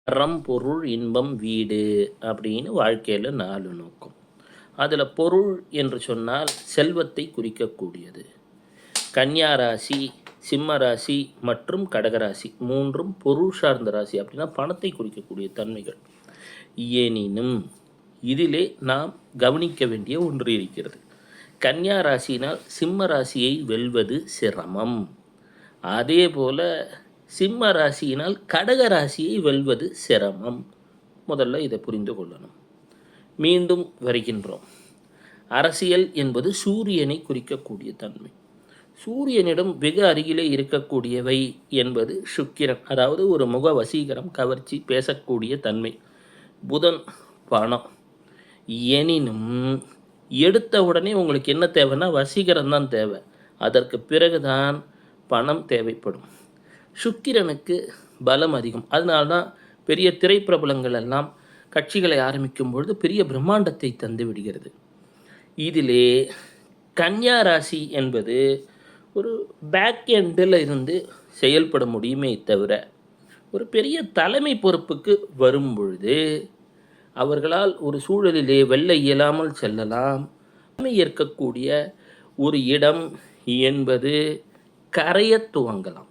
அறம், பொருள், இன்பம், வீடு அப்படின்னு வாழ்க்கையில் 4 நோக்கம். அதில் பொருள் என்று சொன்னால் செல்வத்தை குறிக்கக்கூடியது. கன்னியா ராசி, சிம்ம ராசி மற்றும் கடகராசி 3ம் பொருள் சார்ந்த ராசி. அப்படின்னா பணத்தை குறிக்கக்கூடிய தன்மைகள். எனினும் இதிலே நாம் கவனிக்க வேண்டிய ஒன்று இருக்கிறது. கன்னியா ராசினால் சிம்ம ராசியை வெல்வது சிரமம். அதே போல் சிம்ம ராசியினால் கடக ராசியை வெல்வது சிரமம். முதல்ல இதை புரிந்து கொள்ளணும். மீண்டும் வருகின்றோம். அரசியல் என்பது சூரியனை குறிக்கக்கூடிய தன்மை. சூரியனிடம் வெகு அருகிலே இருக்கக்கூடியவை என்பது சுக்கிரன், அதாவது ஒரு முக வசீகரம், கவர்ச்சி, பேசக்கூடிய தன்மை. புதன் பணம். எனினும் எடுத்த உடனே உங்களுக்கு என்ன தேவைன்னா வசீகரம் தான் தேவை. அதற்கு பிறகுதான் பணம் தேவைப்படும். சுக்கிரனுக்கு பலம் அதிகம். அதனால்தான் பெரிய திரைப்பிரபலங்கள் எல்லாம் கட்சிகளை ஆரம்பிக்கும் பொழுது பெரிய பிரம்மாண்டத்தை தந்து விடுகிறது. இதிலே கன்னியா ராசி என்பது ஒரு பேக் எண்டில் இருந்து செயல்பட முடியுமே தவிர ஒரு பெரிய தலைமை பொறுப்புக்கு வரும் பொழுது அவர்களால் ஒரு சூழலிலே வெல்ல இயலாமல் செல்லலாம். ஏற்கக்கூடிய ஒரு இடம் என்பது கரைய துவங்கலாம்.